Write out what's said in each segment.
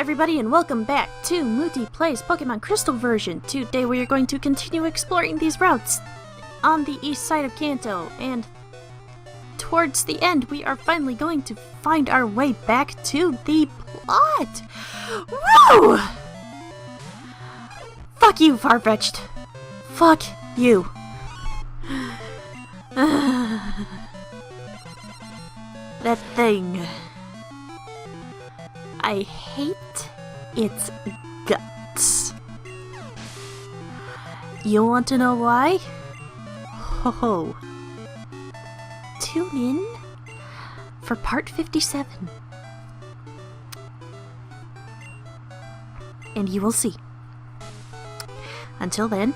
everybody, and welcome back to Mutti Plays Pokemon Crystal version. Today we are going to continue exploring these routes on the east side of Kanto, and towards the end we are finally going to find our way back to the plot! Woo! Fuck you, Farfetch'd. Fuck you. That thing. I hate its guts. You want to know why? Ho ho. Tune in for part 57. And you will see. Until then,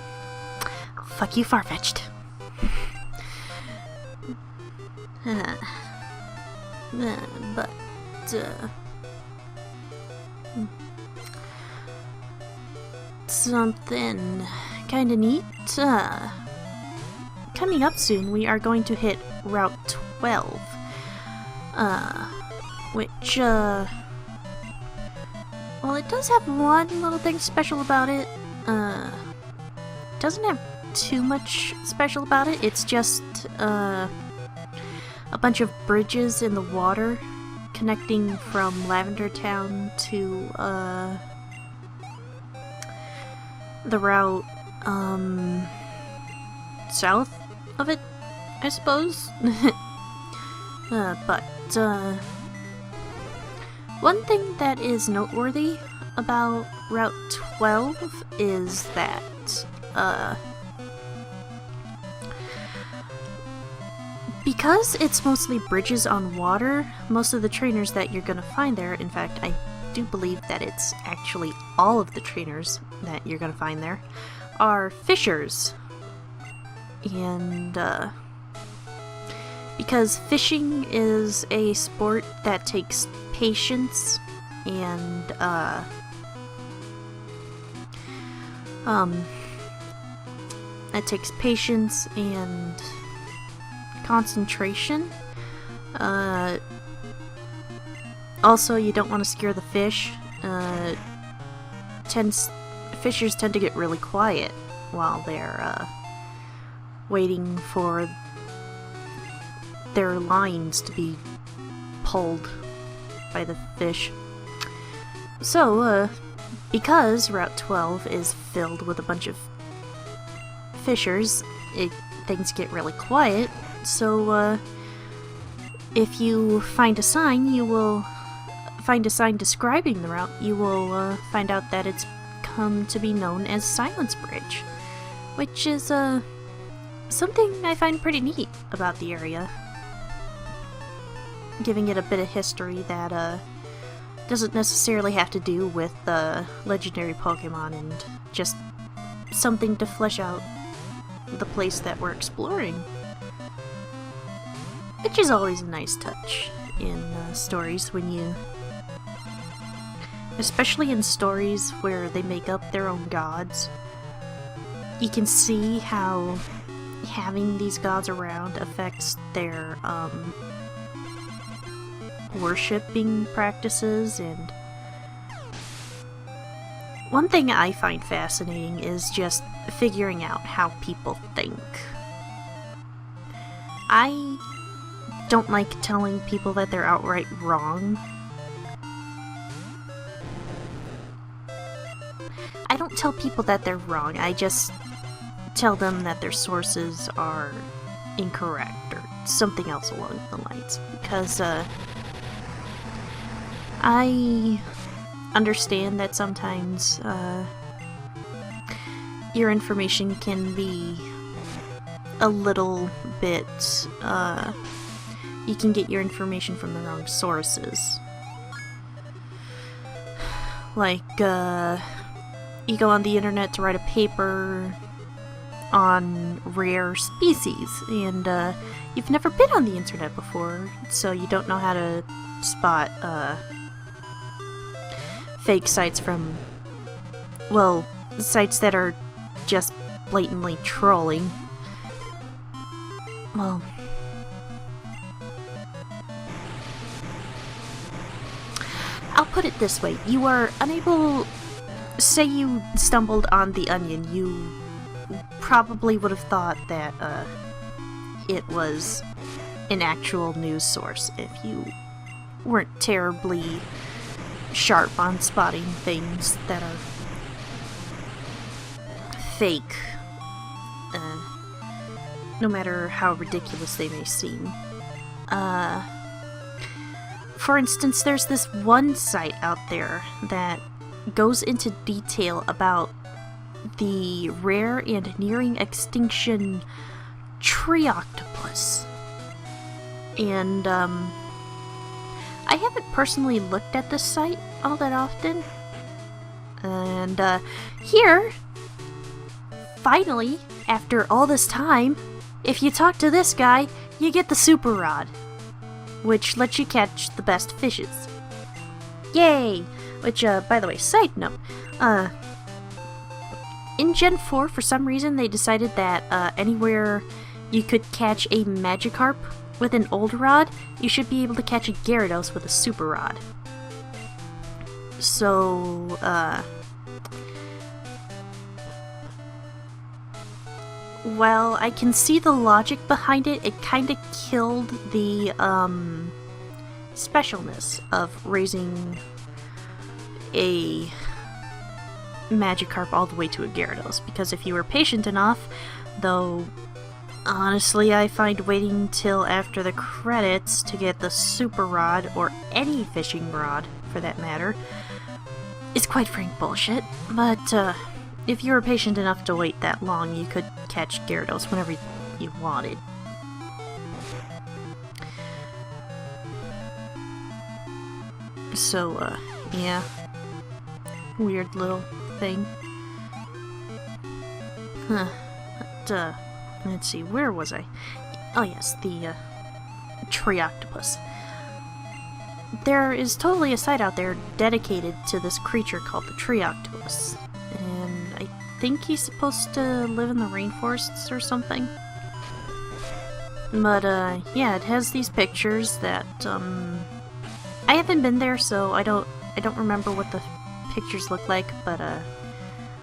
fuck you, Farfetch'd. But, something kinda neat. Coming up soon, we are going to hit Route 12. Which, well, it does have one little thing special about it. Doesn't have too much special about it. It's just, a bunch of bridges in the water connecting from Lavender Town to, the route, south of it, I suppose. But, one thing that is noteworthy about Route 12 is that, because it's mostly bridges on water, most of the trainers that you're gonna find there, in fact, I do believe that it's actually all of the trainers that you're gonna find there, are fishers. And, because fishing is a sport that takes patience and, it takes patience and concentration. Also, you don't want to scare the fish. Fishers tend to get really quiet while they're waiting for their lines to be pulled by the fish. So, because Route 12 is filled with a bunch of fishers, things get really quiet. So, if you find a sign, describing the route, you will find out that it's come to be known as Silence Bridge, which is something I find pretty neat about the area, giving it a bit of history that doesn't necessarily have to do with legendary Pokemon, and just something to flesh out the place that we're exploring. Which is always a nice touch in stories when you... especially in stories where they make up their own gods. You can see how having these gods around affects their, worshipping practices, and... one thing I find fascinating is just figuring out how people think. I don't like telling people that they're outright wrong. I don't tell people that they're wrong, I just tell them that their sources are incorrect, or something else along the lines, because, I understand that sometimes, your information can be a little bit, you can get your information from the wrong sources. Like, you go on the internet to write a paper on rare species, and, you've never been on the internet before, so you don't know how to spot, fake sites from, well, sites that are just blatantly trolling. Well, I'll put it this way. You are unable... Say you stumbled on the Onion, you probably would have thought that, it was an actual news source if you weren't terribly sharp on spotting things that are fake, no matter how ridiculous they may seem. For instance, there's this one site out there that goes into detail about the rare and nearing extinction tree octopus. And, I haven't personally looked at this site all that often. And, here, finally, after all this time, if you talk to this guy, you get the super rod, which lets you catch the best fishes. Yay! Which, by the way, side note, in Gen 4, for some reason, they decided that, anywhere you could catch a Magikarp with an old rod, you should be able to catch a Gyarados with a super rod. So, well, I can see the logic behind it. It kinda killed the, specialness of raising a Magikarp all the way to a Gyarados, because if you were patient enough, though honestly I find waiting till after the credits to get the super rod, or any fishing rod for that matter, is quite frank bullshit. But if you were patient enough to wait that long, you could catch Gyarados whenever you wanted. So, yeah. Weird little thing. Huh. But, let's see, where was I? Oh yes, the, tree octopus. There is totally a site out there dedicated to this creature called the tree octopus. And I think he's supposed to live in the rainforests or something. But, yeah, it has these pictures that, I haven't been there, so I don't remember what the pictures look like, but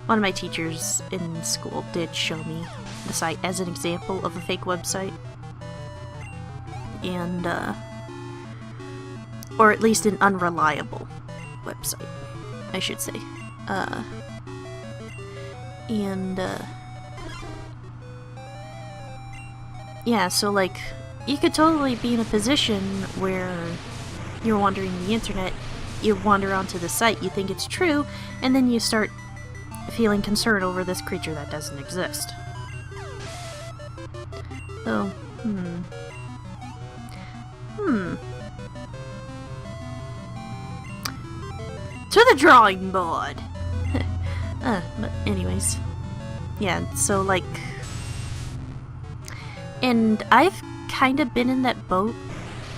one of my teachers in school did show me the site as an example of a fake website. And, or at least an unreliable website, I should say. Yeah, so like, you could totally be in a position where you're wandering the internet, you wander onto the site, you think it's true, and then you start feeling concern over this creature that doesn't exist. So, to the drawing board! But anyways. Yeah, so like... And I've kind of been in that boat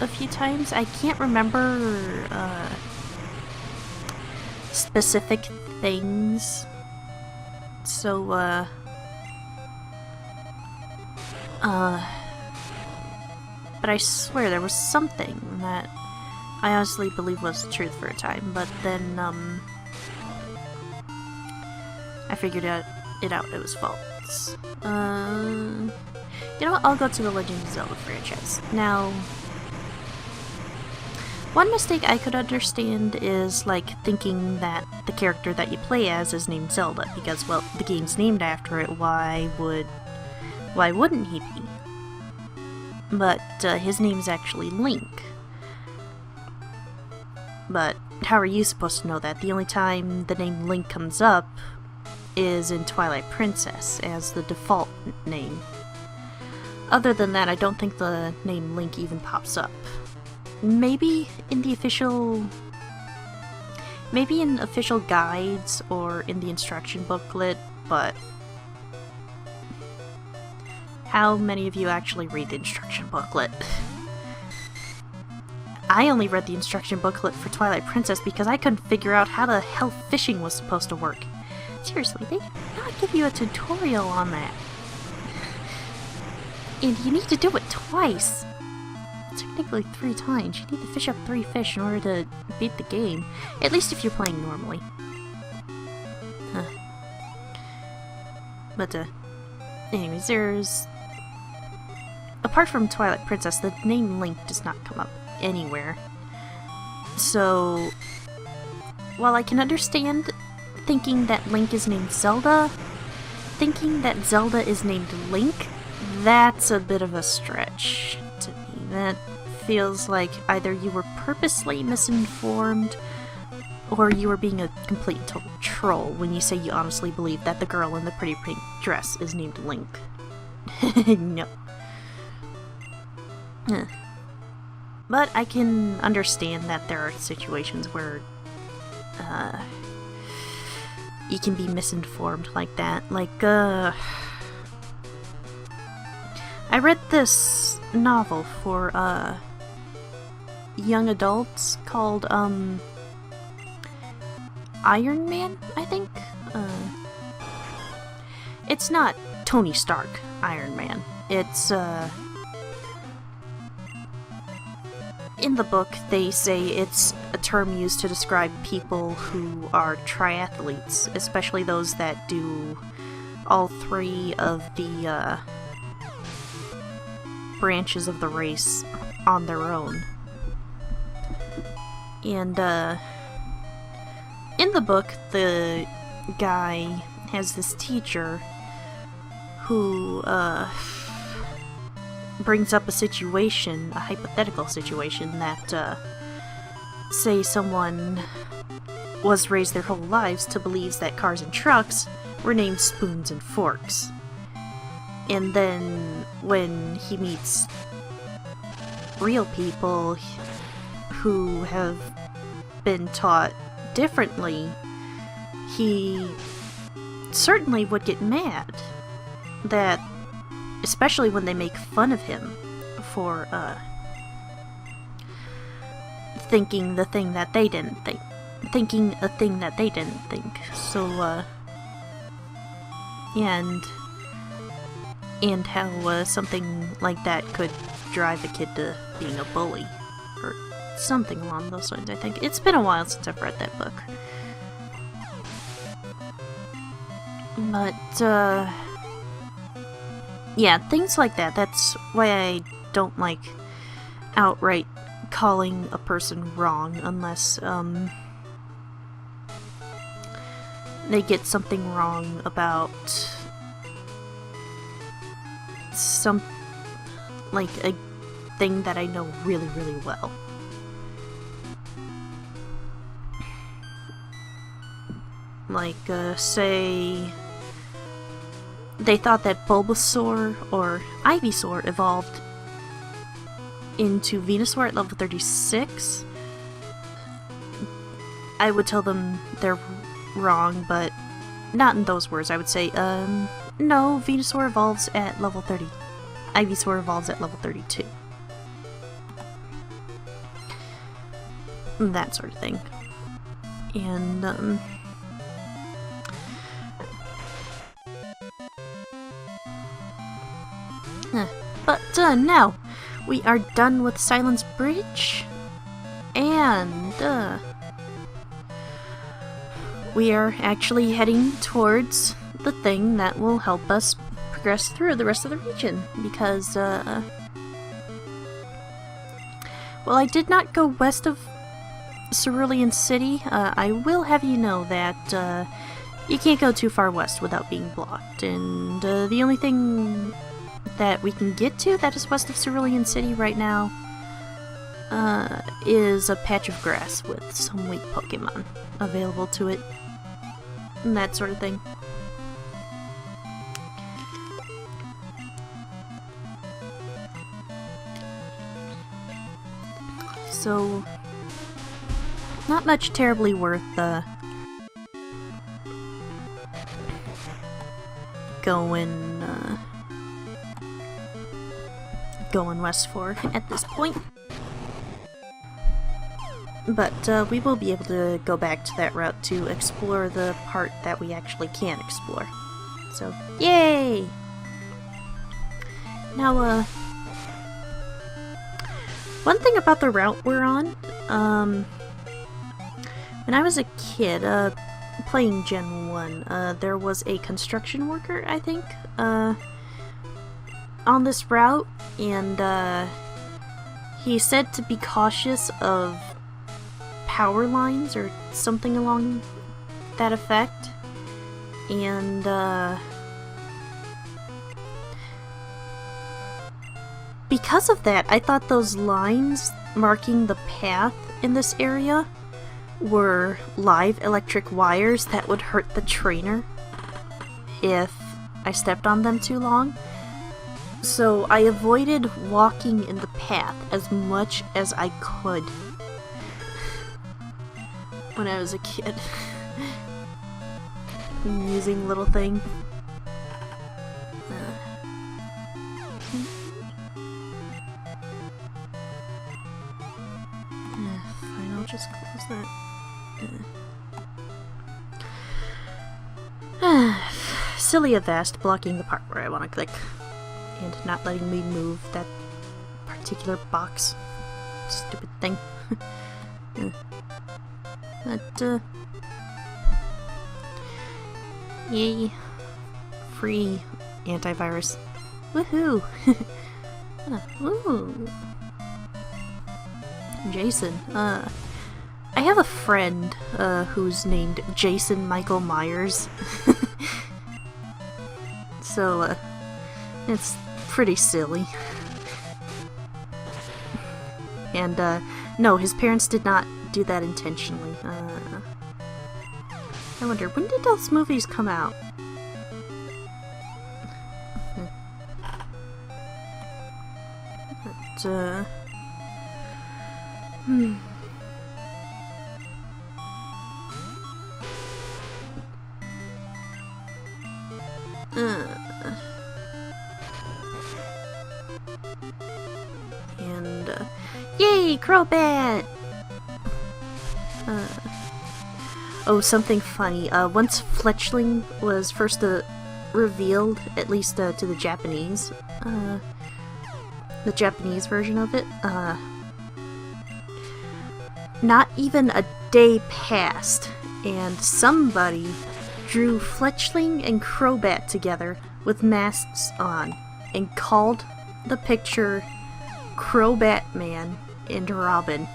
a few times. I can't remember specific things, so but I swear there was something that I honestly believe was the truth for a time, but then I figured it out, it was false. You know what, I'll go to the Legend of Zelda franchise. Now, one mistake I could understand is, like, thinking that the character that you play as is named Zelda, because, well, the game's named after it, why wouldn't he be? But, his name's actually Link. But, how are you supposed to know that? The only time the name Link comes up is in Twilight Princess, as the default name. Other than that, I don't think the name Link even pops up. Maybe in the official... Maybe in official guides or in the instruction booklet, but... How many of you actually read the instruction booklet? I only read the instruction booklet for Twilight Princess because I couldn't figure out how the hell fishing was supposed to work. Seriously, they did not give you a tutorial on that. And you need to do it twice. technically 3 times. You need to fish up 3 fish in order to beat the game. At least if you're playing normally. Huh. But, anyways, there's... Apart from Twilight Princess, the name Link does not come up anywhere. So, while I can understand thinking that Link is named Zelda, thinking that Zelda is named Link, that's a bit of a stretch to me. That feels like either you were purposely misinformed, or you were being a complete and total troll when you say you honestly believe that the girl in the pretty pink dress is named Link. No. But I can understand that there are situations where you can be misinformed like that. Like, I read this novel for young adults called Iron Man, I think? It's not Tony Stark Iron Man. It's, in the book, they say it's a term used to describe people who are triathletes, especially those that do all 3 of the branches of the race on their own. And in the book, the guy has this teacher who brings up a situation, a hypothetical situation, that say someone was raised their whole lives to believe that cars and trucks were named spoons and forks. And then when he meets real people who have been taught differently, he certainly would get mad. That, especially when they make fun of him for thinking the thing that they didn't think. Thinking a thing that they didn't think. So, and how something like that could drive a kid to being a bully. Or something along those lines, I think. It's been a while since I've read that book. But, yeah, things like that. That's why I don't like outright calling a person wrong unless, they get something wrong about like a thing that I know really, really well. Like, say they thought that Bulbasaur or Ivysaur evolved into Venusaur at level 36. I would tell them they're wrong, but not in those words. I would say, no, Venusaur evolves at level 30. Ivysaur evolves at level 32. That sort of thing. And, but, now, we are done with Silence Bridge, and, we are actually heading towards the thing that will help us progress through the rest of the region, because, well, I did not go west of Cerulean City. I will have you know that, you can't go too far west without being blocked, and, the only thing that we can get to that is west of Cerulean City right now, is a patch of grass with some weak Pokemon available to it, and that sort of thing. So, not much terribly worth, going west for at this point. But we will be able to go back to that route to explore the part that we actually can explore. So, yay! Now, One thing about the route we're on, when I was a kid, playing Gen 1, there was a construction worker, I think, on this route, and, he said to be cautious of power lines or something along that effect, and, because of that, I thought those lines marking the path in this area were live electric wires that would hurt the trainer if I stepped on them too long. So I avoided walking in the path as much as I could when I was a kid. Amusing little thing. Fine, I'll just close that. Silly Avast blocking the part where I want to click and not letting me move that particular box. Stupid thing. But, yay. Free antivirus. Woohoo! Ooh. Jason. I have a friend, who's named Jason Michael Myers. So, it's pretty silly. And, no, his parents did not do that intentionally. I wonder, when did those movies come out? But, and, yay, Crobat! Oh, something funny. Once Fletchling was first revealed, at least to the Japanese version of it, not even a day passed, and somebody drew Fletchling and Crobat together with masks on, and called the picture Crobat Man and Robin.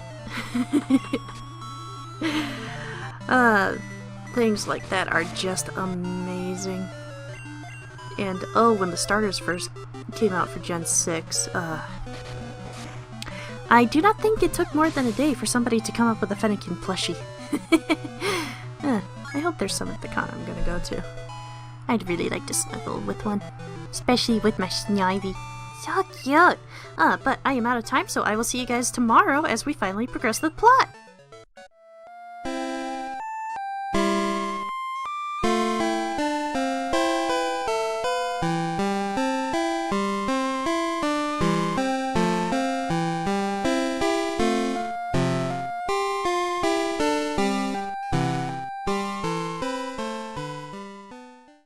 Things like that are just amazing. And, oh, when the starters first came out for Gen 6, I do not think it took more than a day for somebody to come up with a Fennekin plushie. I hope there's some at the con I'm gonna go to. I'd really like to snuggle with one. Especially with my Snivy. So cute! But I am out of time, so I will see you guys tomorrow as we finally progress the plot!